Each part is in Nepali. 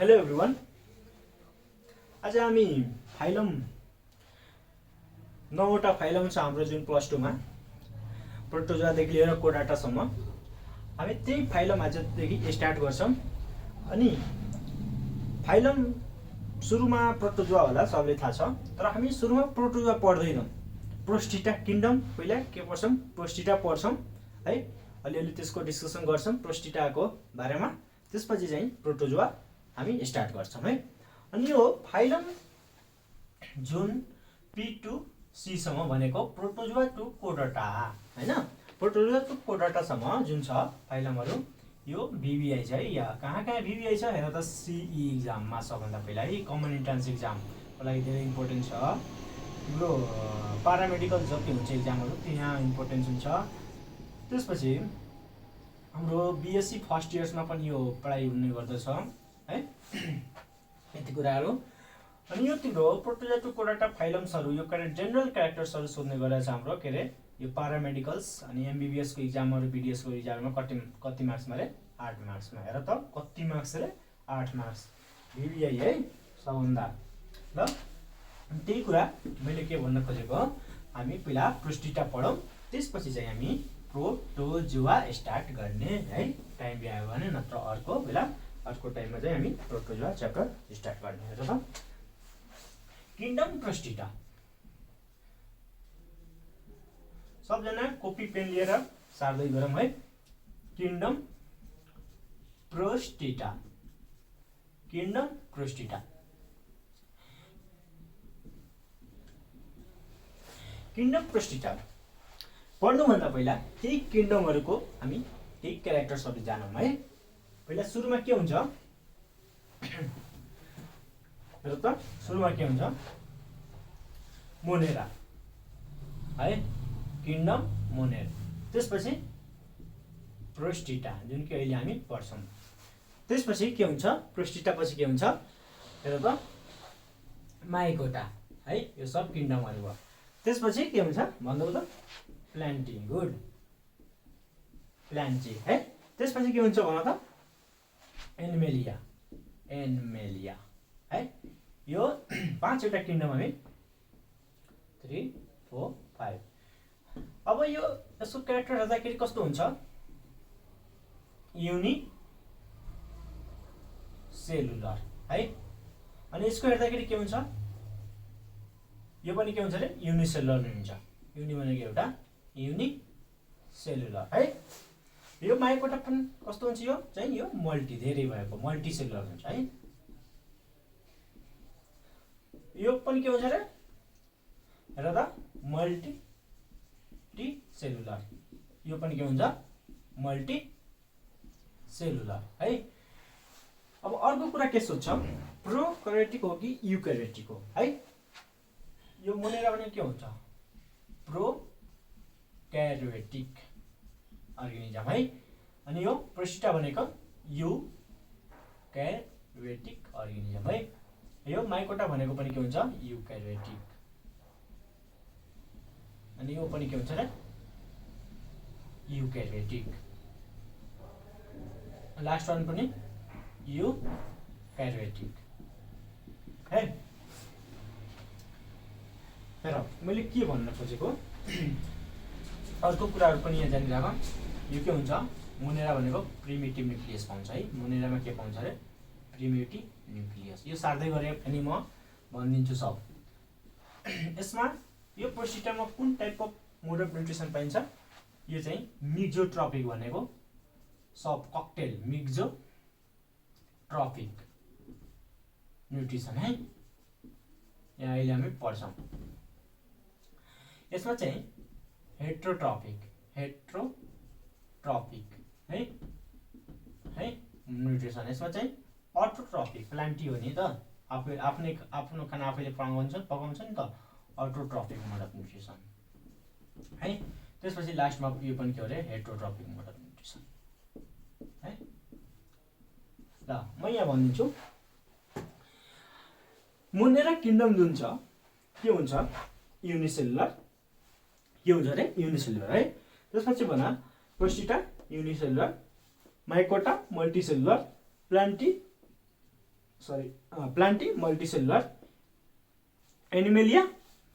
Hello everyone. आज हामी फाइलम 9वटा फाइलम छ हाम्रो जुन प्लस 2 मा प्रोटोजोआदेखि लिएर कोडाटासम्म हामी त्यही फाइलम आजदेखि स्टार्ट गर्छौं। अनि फाइलम सुरुमा प्रोटोजोआ होला, सबैलाई थाहा छ, तर हामी सुरुमा प्रोटोजोआ पढ्दैनौं। प्रोस्टिटा किंगडम पहिला के पढ्छौं, प्रोस्टिटा पढ्छौं है, अलिअलि त्यसको डिस्कसन गर्छौं प्रोस्टिटाको बारेमा। त्यसपछि चाहिँ प्रोटोजोआ हामी स्टार्ट गर्छौं है। अनि यो फाइलम जुन P2C सम्म भनेको प्रोटोजोआ टु कोडाटा हैन, प्रोटोजोआ टु कोडाटा सम्म जुन छ फाइलमहरु यो VBI छ है। या कहाँ VBI छ हेर त, CE एक्जाममा सबभन्दा पहिला है, कमन इन्ट्रान्स एक्जामको लागि धेरै इम्पोर्टेन्ट छ। तिम्रो प्यारामेडिकल जति हुन्छ एक्जामहरु त्यहाँ इम्पोर्टेन्स हुन्छ। त्यसपछि हाम्रो BSc फर्स्ट इयर्समा पनि यो पढाइ हुने गर्दछ है, यति कुराहरु। अनि यो तिम्रो प्रोटोजोआ टु कोडाटा फाइलम्सहरु यो जेनरल क्यारेक्टर्सहरु सोध्ने गरेछ हाम्रो के रे यो प्यारामेडिकल्स अनि MBBS को एक्जामहरु, BDS को एक्जाममा कति मार्क्समा रे 8 मार्क्समा। हेर त कति मार्क्स रे 8 मार्क्स VBI है सबभन्दा। ल त्यही कुरा मैले के भन्न खोजेको, हामी पहिला प्रोस्टिटा पढौं, त्यसपछि चाहिँ हामी प्रोटोजोआ स्टार्ट गर्ने है। टाइम भ्यायो भने, नत्र अर्को बेला अर्को टाइममा चाहिँ हामी प्रोटोजोआ च्याप्टर स्टार्ट गर्ने। हेर त किंगडम प्रोस्टिटा, सबजना कपी पेन लिएर सार्दै गरौँ है। Kingdom Protista, kingdom Protista. Kingdom Protista पढ्नुभन्दा पहिला त्यही किंगडमहरुको हामी त्यही क्यारेक्टर्सहरु जानौं है। पहिला सुरुमा के हुन्छ, हेर त सुरुमा के हुन्छ, मोनेरा है, किंगडम मोनेरा। त्यसपछि प्रोस्टिटा जुन कि अहिले हामी पढ्छौं। त्यसपछि के हुन्छ, प्रोस्टिटा पछि के हुन्छ, हेर त माइकोटा है, यो सब किंगडमहरु भयो। त्यसपछि के हुन्छ भन्नु त, प्लान्टी, गुड प्लान्टी है। त्यसपछि के हुन्छ भन त, एनमेलिया, एनमेलिया है। यो 5 वटा किंगडम हामी 3 4 5। अब यो यसको क्यारेक्टर हेर्दाखेरि कस्तो हुन्छ, युनि सेलुलर है। अनि यसको हेर्दाखेरि के हुन्छ, यो पनि के हुन्छ रे युनिसेलुलर हुन्छ। युनि भनेको एउटा युनि सेलुलर है। यो माइकोटा पनि कस्तो हुन्छ, यो चाहिँ यो मल्टी धेरै भएको मल्टी सेलुलर हुन्छ है। यो पनि के हुन्छ रे, हेर त मल्टी सेलुलर, यो पनि के हुन्छ मल्टी सेलुलर है। अब अर्को कुरा के सोध्छ, प्रोकैरियोटिक हो कि यूकैरियोटिक हो है। यो मोनेरा भने के हुन्छ, प्रोकैरियोटिक अर्गानिजम है। अनि यो प्रोस्टिटा भनेको यूकैरियोटिक अर्गानिजम है। यो माइकोटा भनेको पनि के हुन्छ, यूकैरियोटिक। अनि यो पनि के हुन्छ र यूकैरियोटिक। लास्ट वान पनि यूकैरियोटिक है। हेर मैले के भन्न खोजेको, अर्को कुराहरु पनि यहाँ जानिराख। यो के हुन्छ, मोनेरा भनेको प्रिमिटिभ न्युक्लियस पाउँछ है। मोनेरामा के पाउँछ रे, प्रिमिटिभ न्युक्लियस। यो सार्दै गरे पनि म भनिदिन्छु सब। यसमा यो प्रोस्टिटामा कुन type of mode of nutrition पाइन्छ, यो चाहिँ मिक्जोट्रपिक भनेको सब ककटेल मिक्जोट्रपिक न्युट्रिसन है। यहाँ अहिले हामी पढ्छौं। यसमा चाहिँ हेट्रोट्रपिक है न्युट्रिसन। यसमा चाहिँ अटोट्रपिक, प्लान्टी हो नि त, आफ्नो खाना आफैले पकाउँछ नि त, अटोट्रपिक मोड अफ न्युट्रिसन है। त्यसपछि लास्टमा यो पनि के हो रे, हेट्रोट्रपिक मोड अफ न्युट्रिसन है। ल म यहाँ भनिदिन्छु, मोनेरा किंगडम जुन छ के हुन्छ, युनिसेलुलर, के हुन्छ रे युनिसेलुलर है। त्यसपछि भन Protista unicellular, Mycota multicellular, Plantae Plantae multicellular, Animalia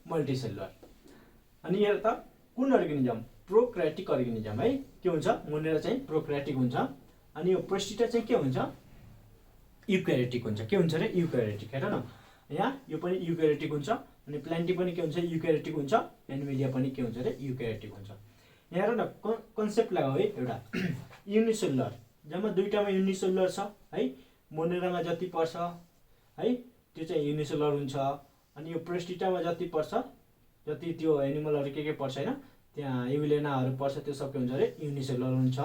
multicellular. अनि हेर त कुन अर्गेनिजम? प्रोक्यारियोटिक अर्गेनिजम है। के हुन्छ? मोनेरा चाहिँ प्रोक्यारियोटिक हुन्छ अनि यो प्रोस्टिटा चाहिँ के हुन्छ? युक्यारियोटिक हुन्छ। के हुन्छ रे? युक्यारियोटिक। हेर न यहाँ यो पनि युक्यारियोटिक हुन्छ अनि प्लान्टी पनि के हुन्छ? युक्यारियोटिक हुन्छ। एनिमेलिया पनि के हुन्छ रे? युक्यारियोटिक हुन्छ। यहाँ हेर न कन्सेप्ट लगाऊ है एउटा युनिसेलुलर, जम्मा दुईटामा युनिसेलुलर छ है। मोनेरामा जति पर्छ है त्यो चाहिँ युनिसेलुलर हुन्छ अनि यो प्रोस्टिटामा जति पर्छ, जति त्यो एनिमलहरू के पर्छ हैन, त्यहाँ युलेनाहरू पर्छ, त्यो सब के हुन्छ रे? युनिसेलुलर हुन्छ।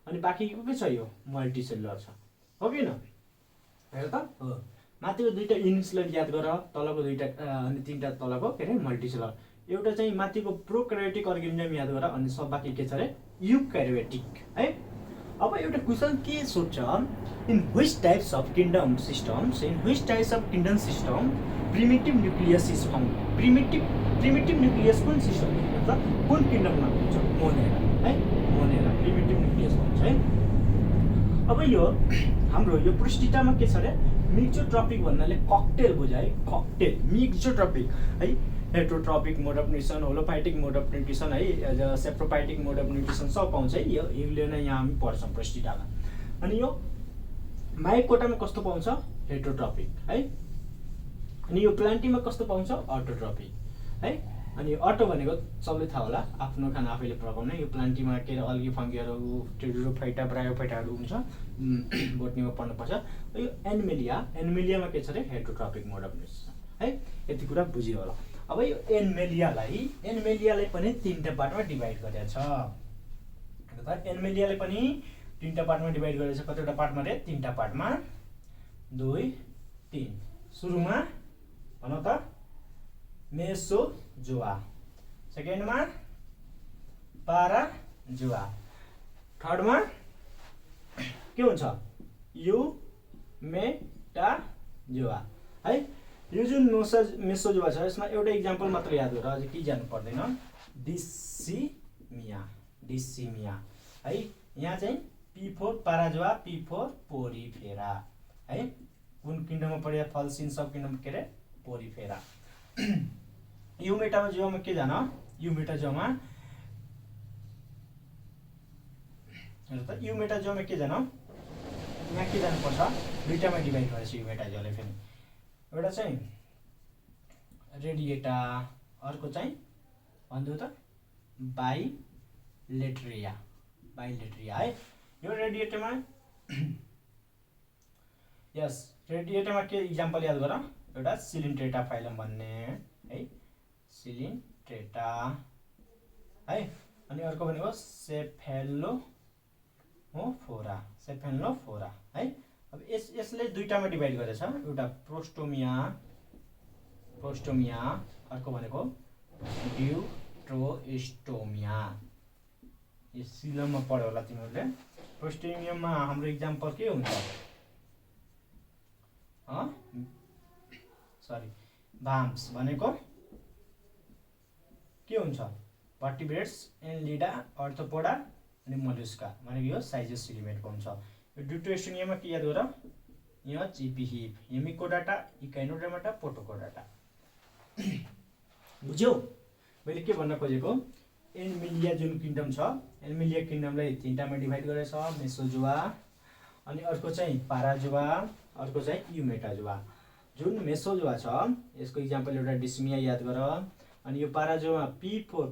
अनि बाँकीको के छ? यो मल्टिसेलुलर छ, हो कि न? हेर त हो। माथिको दुईटा युनिसेलुलर याद गर, तलको दुईटा अनि तीनटा तलको के अरे मल्टिसेलुलर। एउटा चाहिँ माथिको प्रोक्यारियोटिक अर्गेनिजम याद गर अनि सब बाँकी के छ रे? युक्यारियोटिक है। अब एउटा क्वेसन के सोध्छ? In which types of kingdom systems primitive nucleus is found? Primitive nucleus कुन सिस्टम मतलब कुन किंगडममा हुन्छ? मोनेरा है। मोनेरा प्रिमिटिभ न्यूक्लियस भन्छ है। अब यो हाम्रो यो प्रोस्टिटामा के छ रे? मिक्सोट्रपिक भन्नाले ककटेल बुझ है। ककटेल मिक्सोट्रपिक है। Heterotrophic mode of nutrition, holophytic mode of nutrition है, सेप्रोफाइटिक मोड अफ न्युट्रिसन सब पाउँछ है। यो युलेना यहाँ हामी पढ्छौँ प्रोस्टिटामा। अनि यो माइकोटामा कस्तो पाउँछ? हेटरोट्रपिक है। अनि यो प्लान्टीमा कस्तो पाउँछ? अटोट्रपिक है। अनि अटो भनेको सबले थाहा होला, आफ्नो खाना आफैले पकाउने। यो प्लान्टीमा के अल्गी फङ्गीहरू, टेरिडोफाइटा, ब्रायोफाइटाहरू हुन्छ, बोटनीमा पढ्नुपर्छ। यो एनिमेलियामा के छ रे? हेटरोट्रपिक मोड अफ न्युट्रिसन है। यति कुरा बुझियो होला। अब यो एनिमेलियालाई पनि तीनटा पार्टमा डिभाइड गरेको छ। एनिमेलियालाई पनि तीनटा पार्टमा डिभाइड गरेको छ। कतिवटा पार्टमा रे? तीनटा पार्टमा, 2 3। सुरुमा भन त मेसोजोआ, सेकेन्डमा पाराजोआ, थर्डमा के हुन्छ? युमेटाजोआ है। यो जुन मेसोजोआ छ यसमा एउटा इक्जाम्पल मात्र याद गर, अझै के जानु पर्दैन। डिसिमिया है। यहाँ चाहिँ P4 पाराजोआ, P4 पोरिफेरा है। कुन किंगडममा पढ्या? फल्स इन सब किंगडम के रे? पोरिफेरा। युमेटाजोआमा के जान? युमेटाजोआमा युमेटाजोआमा के जान? यहाँ के जानुपर्छ? दुईटामा डिभाइड गरेछ युमेटाजोआले फेरि। एउटा चाहिँ रेडिएटा, अर्को चाहिँ भन्दियो त बाइलेट्रिया है। यो रेडिएटामा रेडिएटामा के इक्जाम्पल याद गर? एउटा सिलिन्ट्रेटा फाइलम भन्ने है, सिलिन्ट्रेटा है। अनि अर्को भनेको सेफेलोफोरा है। अब यसले दुईटामा डिभाइड गरेछ, एउटा प्रोस्टोमिया, अर्को भनेको ड्युट्रोस्टोमिया। यो सिलममा पढ्यो होला तिमीहरूले। प्रोस्टोमियममा हाम्रो इक्जाम्पल के हुन्छ? भाम्स भनेको के हुन्छ? भर्टिब्रेट्स, एनलिडा, अर्थोपोडा अनि मलुस्का भनेको यो साइजेस सिलिमेटको हुन्छ। यो ड्युट्रोस्टोमियामा के याद गर? यहाँ चिपी हिप, हेमिकोडाटा, इकाइनोडर्माटा, पोटोकोडाटा। बुझ्यौ मैले के भन्न खोजेको? एनिमेलिया जुन किंगडम छ, एनिमेलिया किंगडमलाई तीनटामा डिभाइड गरेछ। मेसोजोआ, अनि अर्को चाहिँ पाराजोआ, अर्को चाहिँ युमेटाजोआ। जुन मेसोजोआ छ यसको इक्जाम्पल एउटा डिसिमिया याद गर। अनि यो पाराजोआ P4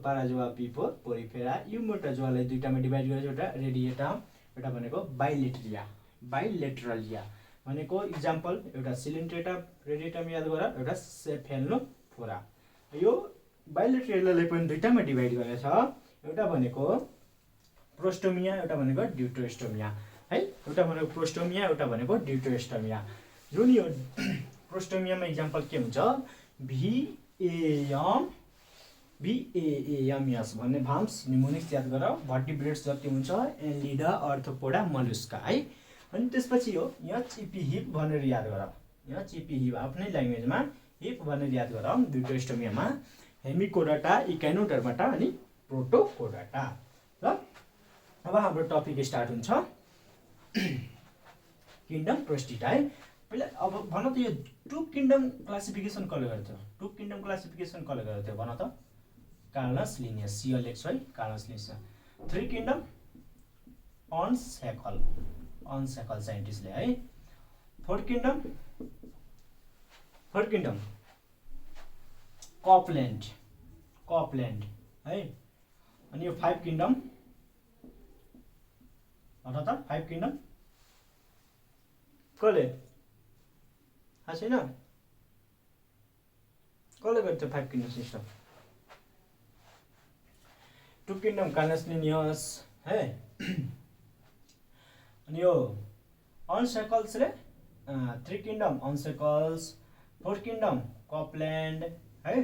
पोरिफेरा। युमेटाजोआलाई दुईटामा डिभाइड गरेछ, एउटा रेडिएटा, एउटा भनेको बाइलेट्रलिया भनेको इक्जाम्पल एउटा सिलिन्ट्रेटा रेडिएटामा याद गर, एउटा सेफेलोफोरा। यो बाइलेट्रलियालाई पनि दुईटामा डिभाइड गरेछ, एउटा भनेको प्रोस्टोमिया, एउटा भनेको ड्युट्रोस्टोमिया है। एउटा भनेको प्रोस्टोमिया, एउटा भनेको ड्युट्रोस्टोमिया। जुन यो प्रोस्टोमियामा इक्जाम्पल के हुन्छ? VAMS भन्ने भाम्स निमोनिक्स याद गर। भर्टिब्रेट्स जति हुन्छ, एनलिडा, अर्थोपोडा, मलुस्का है। अनि त्यसपछि यो यहाँ चिपी हिप भनेर याद गर। यहाँ चिपी हिप आफ्नै ल्याङ्ग्वेजमा हिप भनेर याद गर। ड्युट्रोस्टोमियामा हेमिकोडाटा, इकाइनोडर्माटा अनि प्रोटोकोडाटा। ल अब हाम्रो टपिक स्टार्ट हुन्छ किंगडम प्रोस्टिटा है। पहिला अब भन त यो टु किङडम क्लासिफिकेसन कसले गर्थ्यो? टु किङडम क्लासिफिकेसन कसले गर्थ्यो भन त? कार्लस लिनियस, CLX है, Carolus Linnaeus. Three kingdom Ernst Haeckel साइन्टिस्टले है। फोर्थ किङडम कपल्यान्ड है। अनि यो फाइभ किङडम भन त, फाइभ किङडम कसले? थाहा छैन कसले गर्थ्यो five kingdom system? Two kingdom Carolus Linnaeus है। अनि यो अनसेकल्सले three kingdom अनसेकल्स, fourth kingdom Copeland है।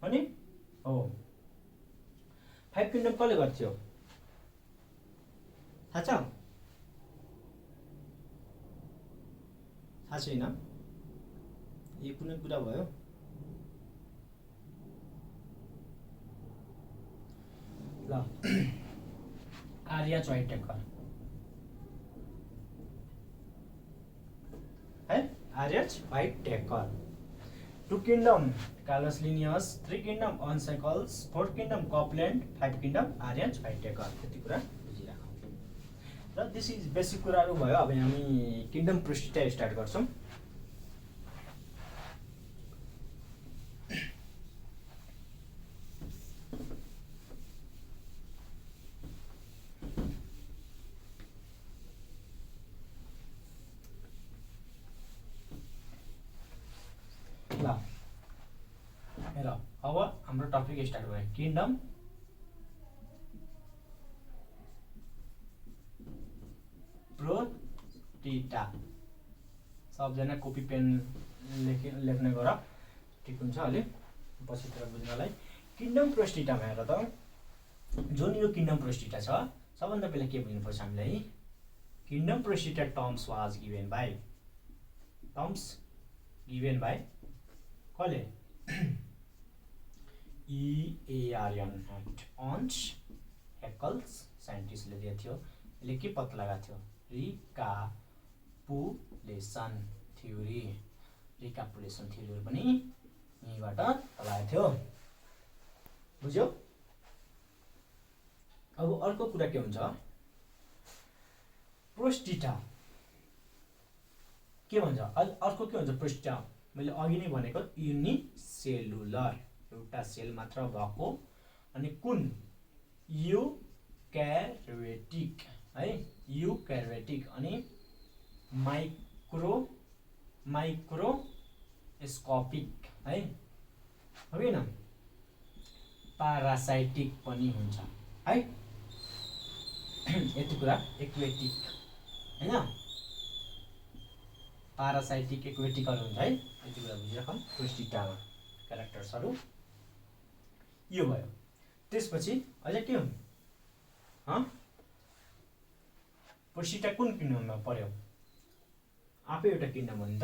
अनि हो फाइभ किङडम कसले गर्थ्यो थाहा छ? थाहा छैन, यो कुनै कुरा भयो? ल आर्या च्वाइटेकर है, R Whittaker. Two kingdom Carolus Linnaeus, three kingdom अनसेकल्स, fourth kingdom Copeland, five kingdom R Whittaker. त्यति कुरा बुझिराखौँ र दिस इज बेसिक कुराहरू भयो। अब हामी किङडम प्रोस्टिटा स्टार्ट गर्छौँ। ल हेर, अब हाम्रो टपिक स्टार्ट भयो। किङडम प्रोस्टिटा। सबजना कपी पेन लेख्ने गर, ठिक हुन्छ अलि पछितिर बुझ्नलाई। किङडम प्रोस्टिटामा हेर त, जुन यो किङडम प्रोस्टिटा छ, सबभन्दा पहिला के बुझ्नुपर्छ हामीलाई? Kingdom Protista terms was given by कसले? EARN एक्ट, अन्स हेकल्स साइन्टिस्टले दिएको थियो। यसले के पत्ता लगाएको थियो? रिकापुलेसन थ्योरीहरू पनि यहीँबाट लगाएको थियो। बुझ्यो? अब अर्को कुरा के हुन्छ? प्रोस्टिटा के भन्छ? अर्को के हुन्छ प्रोस्टिटा? मैले अघि नै भनेको युनिसेलुलर, एउटा सेल मात्र भएको। अनि कुन? युक्यारियोटिक है, युक्यारियोटिक। अनि माइक्रोस्कोपिक है, होइन? पारासाइटिक पनि हुन्छ है। यति कुरा एक्वेटिक होइन, पारासाइटिक एक्वेटिकल हुन्छ है। यति कुरा बुझिराखौँ। प्रोस्टिटामा क्यारेक्टर्सहरू यो भयो। त्यसपछि अझ के हो? प्रोस्टिटा कुन किङडममा पर्यो? आफै एउटा किङडम हो नि त,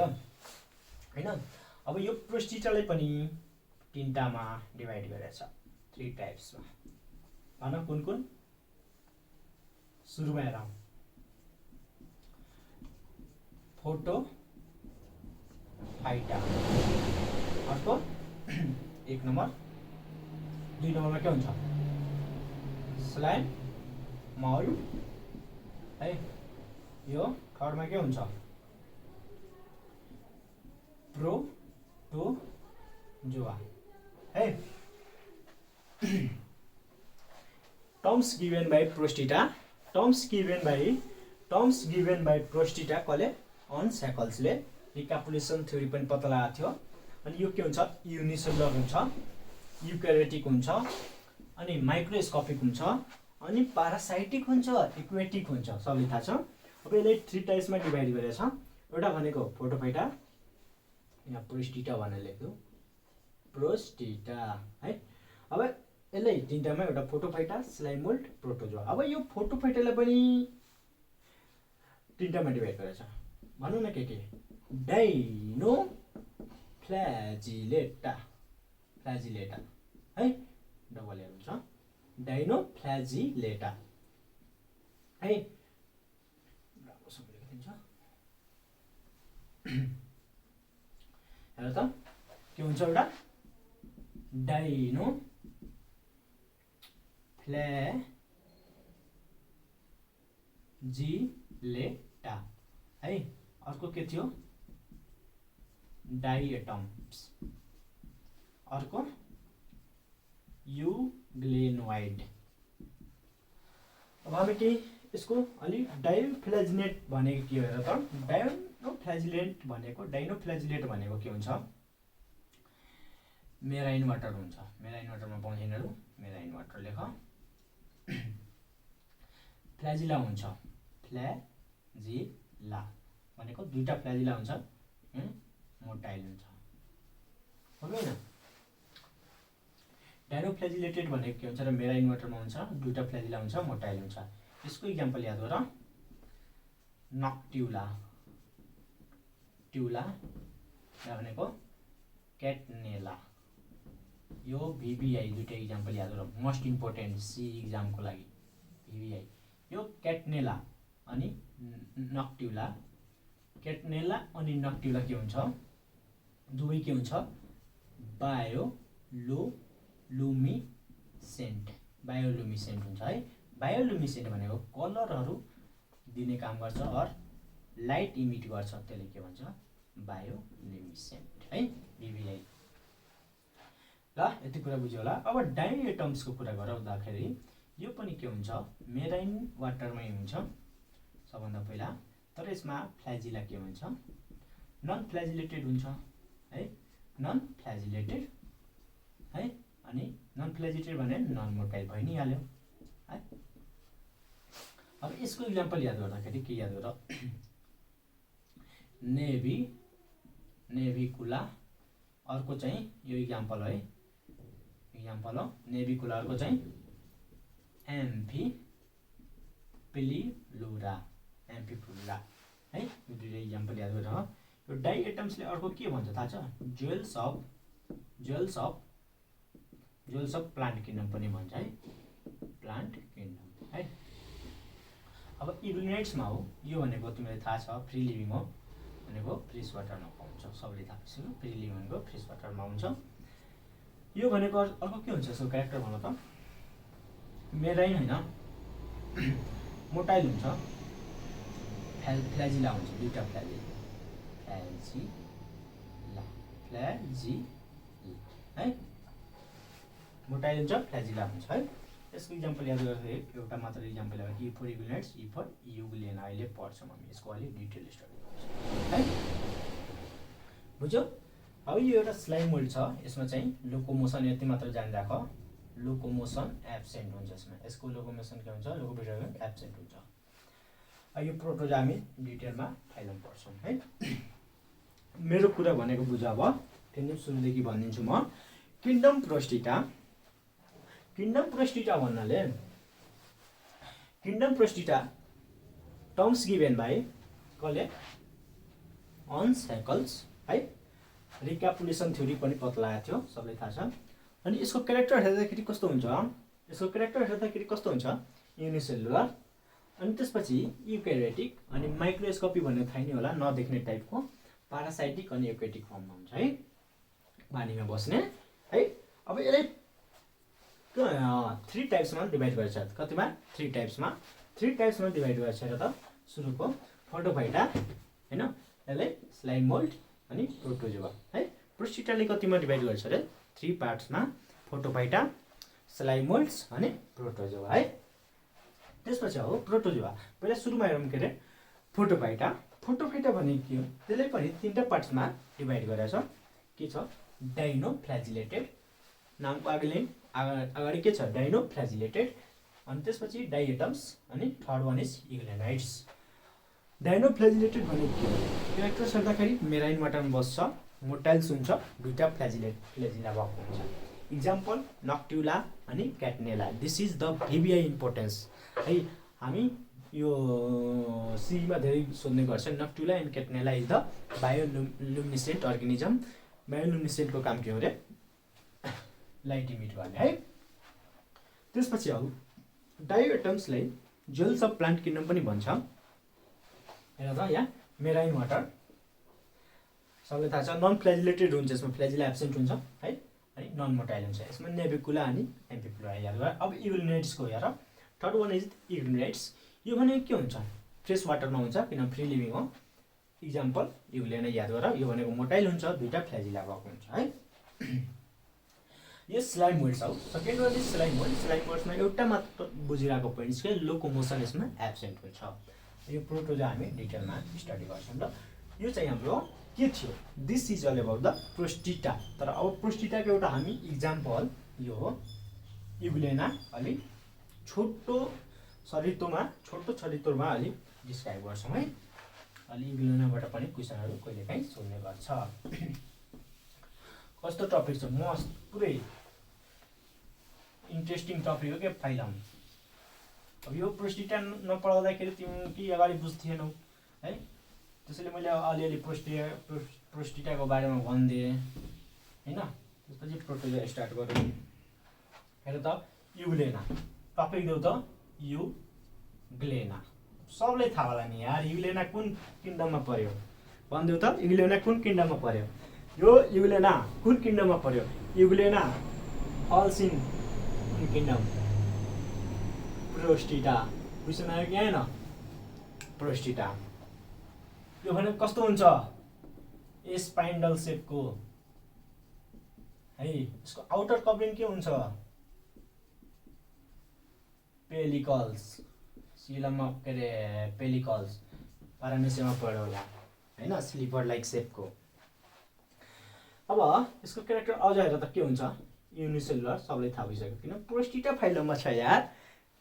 होइन? अब यो प्रोस्टिटालाई पनि तिनटामा डिभाइड गरेछ, थ्री टाइप्समा। भन कुन कुन? सुरुमा हेरौँ, फोटोफाइटा अर्को 1 नम्बर। 2 नम्बरमा के हुन्छ? स्लाइम मोल्ड है। यो थर्डमा के हुन्छ? प्रोटोजोआ है। टर्म्स गिभन बाई प्रोस्टिटा कसले? अन्स हेकल्सले रिकापुलेसन थ्योरी पनि पत्ता लगाएको थियो। अनि यो के हुन्छ? युनिसेलुलर हुन्छ, युक्यारियोटिक हुन्छ, अनि माइक्रोस्कोपिक हुन्छ, अनि पारासाइटिक हुन्छ, एक्वेटिक हुन्छ। सबैलाई थाहा छ। अब यसलाई थ्री टाइप्समा डिभाइड गरेछ। एउटा भनेको फोटोफाइटा, यहाँ प्रोस्टिटा भनेर लेख्नु, प्रोस्टिटा है। अब यसलाई तिनटामा, एउटा फोटोफाइटा, स्लाइम मोल्ड, प्रोटोजोआ। अब यो फोटोफाइटालाई पनि तिनटामा डिभाइड गरेछ। भनौँ न के? डाइनोफ्ल्याजिलेटा है, डबल एल हुन्छ, डाइनोफ्ल्याजिलेटा है। राम्रोसँग लेखिदिन्छ। के हुन्छ एउटा डाइनो फ्ल्याजिलेटा है। अर्को के थियो डाइएटम्स, अर्को युग्लेनोइड। अब हामी केही यसको अलि डाइफ्ल्याजिलेट भनेको के हो र त डाइनोफ्ल्याजिलेट भनेको के हुन्छ मेराइन वाटर हुन्छ। मेराइन वाटरमा पाउँछ यिनीहरू मेराइन वाटर लेख। फ्ल्याजिला हुन्छ, फ्ल्याजिला भनेको दुईटा फ्ल्याजिला हुन्छ, मोटाइल हुन्छ हो कि हैन। डाइनोफ्ल्याजिलेटेड भनेको के हुन्छ र मेराइन वाटरमा हुन्छ, दुईटा फ्ल्याजिला हुन्छ, मोटाइल हुन्छ। यसको इक्जाम्पल याद गर नक्ट्युला, ट्युला भनेको क्याटनेला, यो भिभिआई दुईटा इक्जाम्पल याद गर मोस्ट इम्पोर्टेन्ट सी इक्जामको लागि भिभिआई। यो क्याटनेला अनि नक्ट्युला, क्याटनेला अनि नक्ट्युला के हुन्छ दुवै के हुन्छ बायोलुमिसेन्ट हुन्छ है। बायोलुमिसेन्ट भनेको कलरहरू दिने काम गर्छ और लाइट इमिट गर्छ, त्यसले के भन्छ बायोलुमिसेन्ट है भिभिआई। ल यति कुरा बुझ्यो होला। अब डाइएटम्सको कुरा गराउँदाखेरि यो पनि के हुन्छ मेराइन वाटरमै हुन्छ सबभन्दा पहिला, तर यसमा फ्ल्याजिला के हुन्छ नन फ्ल्याजिलेटेड हुन्छ है, नन फ्ल्याजिलेटेड है। अनि नन फ्ल्याजिलेटेड भने नन मोटाइल भइ नै हाल्यो है। अब यसको इक्जाम्पल याद गर्दाखेरि के याद गर नेभिकुला, अर्को चाहिँ यो इक्जाम्पल है, इक्जाम्पल हो नेभिकुला, अर्को चाहिँ एम्फिपिलिलुरा है। यो दुईटा इक्जाम्पल याद गरेर यो डाइएटम्सले अर्को के भन्छ थाहा छ ज्वेल्स अफ प्लान्ट किङडम पनि भन्छ है, प्लान्ट किङडम है। अब इग्लिनेट्समा हो यो भनेको तिमीलाई थाहा छ फ्री लिभिङ हो भनेको फ्रेस वाटरमा पाउँछ, सबैले थाहा छ फ्री लिभिङ भनेको फ्रेस वाटरमा हुन्छ। यो भनेको अर्को के हुन्छ यसको क्यारेक्टर भन त मेराइन होइन मोटाइल हुन्छ, फ्ल्याजिला हुन्छ, दुईटा फ्ल्याजिला है, मोटाइल हुन्छ फ्ल्याजिला हुन्छ है। यसको इक्जाम्पल याद गर्दाखेरि एउटा मात्र इक्जाम्पल हो ई फर इग्लिनेट्स, ई फर युग्लेना, अहिले पढ्छौँ हामी यसको अलि डिटेल स्टडी गर्छौँ है, बुझ्यो। अब यो एउटा स्लाइम मोल्ड छ, यसमा चाहिँ लोकोमोसन यति मात्र जानिराख, लोकोमोसन एब्सेन्ट हुन्छ यसमा, यसको लोकोमोसन के हुन्छ लोकोमोसन एब्सेन्ट हुन्छ। यो प्रोटोजोआ हामी डिटेलमा फाइलम पढ्छौँ है। मेरो कुरा भनेको बुझ। अब फेरि सुरुदेखि भनिदिन्छु म। किङडम प्रोस्टिटा भन्नाले kingdom Protista terms given by कसले हन्स हेकल्स है। रिक्यापुलेसन थ्योरी पनि पत्ता लगाएको थियो, सबैलाई थाहा छ। अनि यसको क्यारेक्टर हेर्दाखेरि कस्तो हुन्छ युनिसेलुलर, अनि त्यसपछि युक्यारियोटिक अनि माइक्रोस्कोपी भन्ने थाहा नै होला, नदेख्ने टाइपको पारासाइटिक अनि एक्वेटिक फर्ममा हुन्छ है, पानीमा बस्ने है। अब यसलाई 3 टाइप्समा डिभाइड गर्छ, कतिमा 3 टाइप्समा डिभाइड गर्छ र त सुरुको फोटोफाइटा हैन, यसलाई स्लाइम मोल्ड अनि प्रोटोजोआ है। प्रोस्टिटाले कतिमा डिभाइड गर्छ रे 3 पार्ट्समा, फोटोफाइटा, स्लाइम मोल्ड्स अनि प्रोटोजोआ है। त्यसपछि हो प्रोटोजोआ। पहिला सुरुमा हेरौँ के अरे फोटोफाइटा भनेको के हो, त्यसले पनि 3टा पार्ट्समा डिभाइड गरेको छ। के छ डाइनोफ्ल्याजिलेटेड, नामको अगाडि के छ डाइनोफ्ल्याजिलेटेड, अनि त्यसपछि डाइएटम्स अनि थर्ड वान इज इग्लेनाइड्स। डाइनोफ्ल्याजिलेटेड भनेको के हो, क्यारेक्टर हेर्दाखेरि मेराइन वाटरमा बस्छ, मोटाइल्स हुन्छ, दुईटा फ्ल्याजिला भएको हुन्छ। इक्जाम्पल नक्ट्युला अनि क्याटनेला। दिस इज द भिभिआई इम्पोर्टेन्स है। हामी यो सीमा धेरै सोध्ने गर्छ। नक्ट्युला एन्ड क्याटनेला इज द बायोलुमिनेसेन्ट अर्गानिजम। बायोलुमिनेसेन्टको काम के हो रे लाइट इमिट गर्ने है। त्यसपछि अब डाइएटम्सलाई ज्वेल्स अफ प्लान्ट किङडम पनि भन्छ। हेर त यहाँ मेराइन वाटर सबैलाई थाहा छ नन फ्ल्याजिलेटेड हुन्छ, यसमा फ्ल्याजिला एब्सेन्ट हुन्छ है, अनि नन मोटाइल हुन्छ। यसमा नेभिकुला अनि एम्फिपुला याद गर। अब युग्लिनेट्सको हेर, थर्ड वान इज युग्लिनेट्स। यो भनेको के हुन्छ, फ्रेस वाटरमा हुन्छ किन फ्री लिभिङ हो। इक्जाम्पल युग्लिना याद गर, यो भनेको मोटाइल हुन्छ, दुईटा फ्ल्याजिला भएको हुन्छ है। यो स्लाइम वेट्स हो। सेकेन्ड वान इज स्लाइम वेट। स्लाइम वेट्समा एउटा मात्र बुझिरहेको पोइन्ट छ, लोकोमोसन यसमा एब्सेन्ट हुन्छ। यो प्रोटोजोआ हामी डिटेलमा स्टडी गर्छौँ ल। यो चाहिँ हाम्रो के थियो, this is all about the Protista. तर अब प्रोस्टिटाको एउटा हामी इक्जाम्पल यो हो युग्लेना, अलिक छोटो छरितोमा अलिक डिस्क्राइब गर्छौँ है। अलि युग्लेनाबाट पनि क्वेसनहरू कहिलेकाहीँ सोध्ने गर्छ। कस्तो टपिक छ, मस्त पुरै इन्ट्रेस्टिङ टपिक हो क्या फाइलम। अब यो प्रोस्टिटा नपढाउँदाखेरि तिमी कि अगाडि बुझ्थेनौ है, त्यसैले मैले अलिअलि प्रोस्टिटाको बारेमा भनिदिएँ होइन। त्यसपछि प्रोटोजोआ स्टार्ट गरौँ। हेर त युग्लेना टपिक देऊ त, युग्लेना सबलाई थाहा होला नि यार। युग्लेना कुन किङ्डममा पर्यो भनिदेऊ त, युग्लेना कुन किङ्डममा पर्यो। यो युग्लेना कुन किङ्डममा पर्यो, युग्लेना फल्स इन किङ्डम प्रोस्टिटा। क्वेसन आयो कि आएन, प्रोस्टिटा यो भनेको कस्तो हुन्छ, स्पाइन्डल सेपको है। यसको आउटर कभरिङ के हुन्छ, पेलिकल्स, सिलममा के अरे पेलिकल्स, पारामेसियममा पढ्यो होला होइन, स्लिपर लाइक सेपको। अब यसको क्यारेक्टर अझ हेर त के हुन्छ, युनिसेलुलर सबलाई थाहा भइसक्यो किन प्रोस्टिटा फाइलममा छ यार,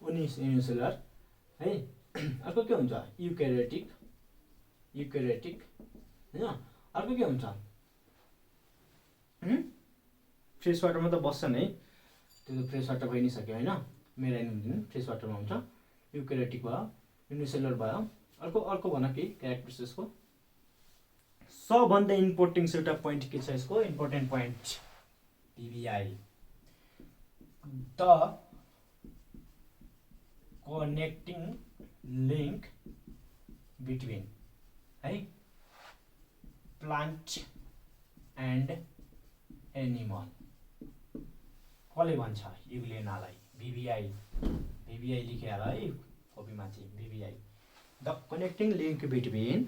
युनिसेलुलर है। अर्को के हुन्छ, युक्यारियोटिक होइन। अर्को के हुन्छ, फ्रेस वाटरमा त बस्छन् है, त्यो त फ्रेस वाटर भइ नै सक्यो होइन। मेराइन फ्रेस वाटरमा हुन्छ, युक्यारियोटिक भयो, युनिसेलुलर भयो। अर्को भन के क्यारेक्टर्स यसको। सबभन्दा इम्पोर्टेन्ट एउटा पोइन्ट के छ यसको, इम्पोर्टेन्ट पोइन्ट पिबिआई, द कनेक्टिङ लिङ्क बिट्विन है प्लान्ट एन्ड एनिमल। कसले भन्छ युग्लेनालाई, भिबिआई लेखेर है कपीमाथि, भिबिआई the connecting link between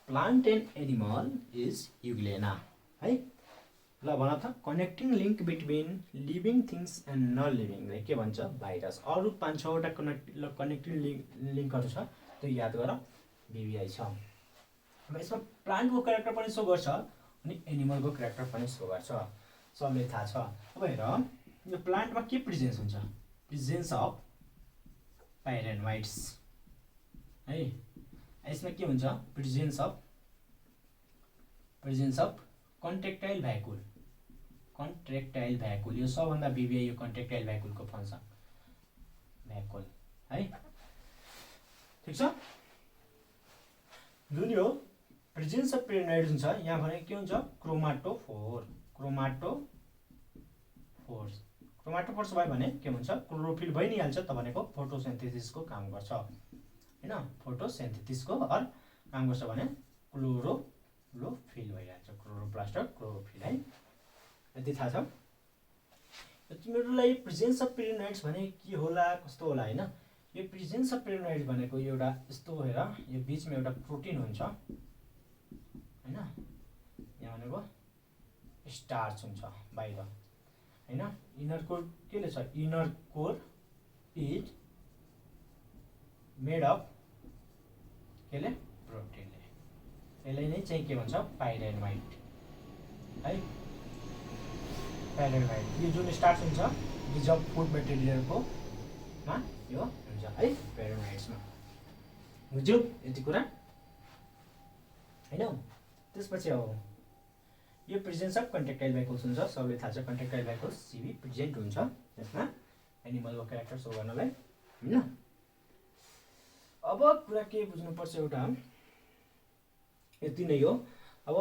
plant and animal is Euglena है। ल भन त, connecting link between living things and non लिभिङलाई के भन्छ, भाइरस। अरू 5-6वटा कनेक्टिङ लिङ्कहरू छ, त्यो याद गर, भिबिआई छ। अब यसमा प्लान्टको क्यारेक्टर पनि सो गर्छ अनि एनिमलको क्यारेक्टर पनि सो गर्छ, सबले थाहा छ। अब हेर यो प्लान्टमा के प्रेजेन्स हुन्छ, प्रेजेन्स अफ पाइरेनोइड्स है। यसमा के हुन्छ, प्रेजेन्स अफ कन्ट्रेक्टाइल भ्याकुल। यो सबभन्दा भिबिआई यो कन्ट्रेक्टाइल भ्याकुलको फङ्सन भ्याकुल है, ठिक छ। जुन यो प्रेजेन्स अफ पेरिनोइड्स हुन्छ, यहाँ भने के हुन्छ, क्रोमाटोफोर्स भयो भने के हुन्छ, क्लोरोफिल भइ नै हाल्छ त भनेको फोटोसिन्थेसिसको काम गर्छ होइन। फोटोसिन्थेसिसको काम गर्छ भने क्लोरोफिल भइहाल्छ, क्लोरोप्लास्ट र क्लोरोफिल है। यति थाहा छ तिमीहरूलाई। प्रेजेन्स अफ पेरिनोइड्स भने के होला, कस्तो होला होइन। यो प्रेजेन्स अफ पेरिनोइड्स भनेको एउटा यस्तो हेर, यो बिचमा एउटा प्रोटिन हुन्छ होइन, यहाँ भनेको स्टार्च हुन्छ बाहिर होइन। इनर कोर केले छ, inner core is made of केले, प्रोटिनले। यसलाई नै चाहिँ के भन्छ, पाइरेनोइड है। पाइरेनोइड यो जुन स्टार्च हुन्छ डिजल्भ फुड मेटेरियलको मा यो हुन्छ है, पाइरेनोइड्समा। बुझ्यौ यति कुरा होइन। त्यसपछि अब यो प्रेजेन्स अफ कन्ट्रेक्टाइल भ्याकुल्स हुन्छ, सबले थाहा छ कन्ट्रेक्टाइल भ्याकुल्स सिबी प्रेजेन्ट हुन्छ यसमा एनिमलको क्यारेक्टर सो गर्नलाई होइन। अब कुरा के बुझ्नुपर्छ एउटा, यति नै हो। अब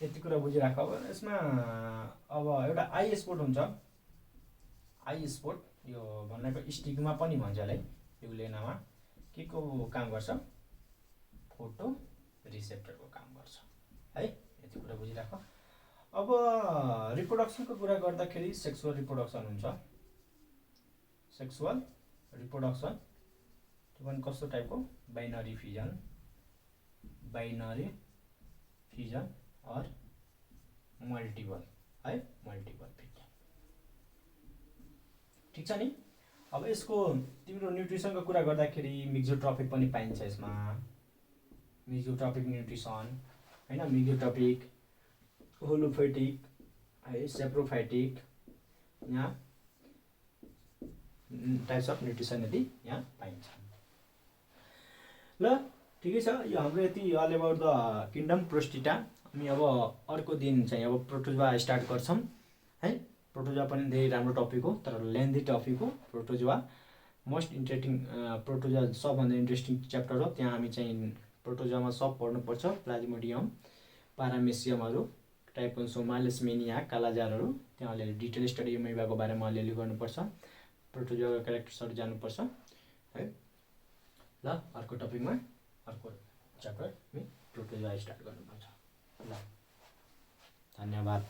यति कुरा बुझिराख। अब यसमा अब एउटा आई स्पोट हुन्छ, आई स्पोट यो भनेको स्टिगमा पनि भन्छ यसलाई। युग्लेनामा के को काम गर्छ, फोटो रिसेप्टरको काम गर्छ है। यति कुरा बुझिराख। अब रिप्रोडक्सनको कुरा गर्दाखेरि सेक्सुअल रिप्रोडक्सन हुन्छ। सेक्सुअल रिप्रोडक्सन त्यो पनि कस्तो टाइपको, बाइनरी फिजन अर मल्टिपल है, मल्टिपल फिजन। ठिक छ नि। अब यसको तिम्रो न्युट्रिसनको कुरा गर्दाखेरि मिक्जोट्रपिक पनि पाइन्छ यसमा, मिक्जोट्रपिक न्युट्रिसन हैन, मिक्जोट्रपिक, होलोफाइटिक है, सेप्रोफाइटिक, यहाँ टाइप्स अफ न्युट्रिसन यदि यहाँ पाइन्छ। ल ठिकै छ, यो हाम्रो यति अल एबाउट द किङ्डम प्रोस्टिटा। अनि अब अर्को दिन चाहिँ अब प्रोटोजोआ स्टार्ट गर्छौँ है। प्रोटोजोआ पनि धेरै राम्रो टपिक हो, तर लेन्दी टपिक हो प्रोटोजोआ। मोस्ट इन्ट्रेस्टिङ प्रोटोजोआ सबभन्दा इन्ट्रेस्टिङ च्याप्टर हो। त्यहाँ हामी चाहिँ प्रोटोजोआमा सब पढ्नुपर्छ, प्लाज्मोडियम, पारामेसियमहरू, टाइपोन्सोमा, लेसमेनिया, कालाजारहरू, त्यहाँ अलिअलि डिटेल स्टडी एमइबाको बारेमा अलिअलि गर्नुपर्छ, प्रोटोजोआको क्यारेक्टर्सहरू जानुपर्छ है। ल अर्को टपिकमा अर्को च्याप्टर प्रोटोजोआ स्टार्ट गर्नुपर्छ। ल धन्यवाद।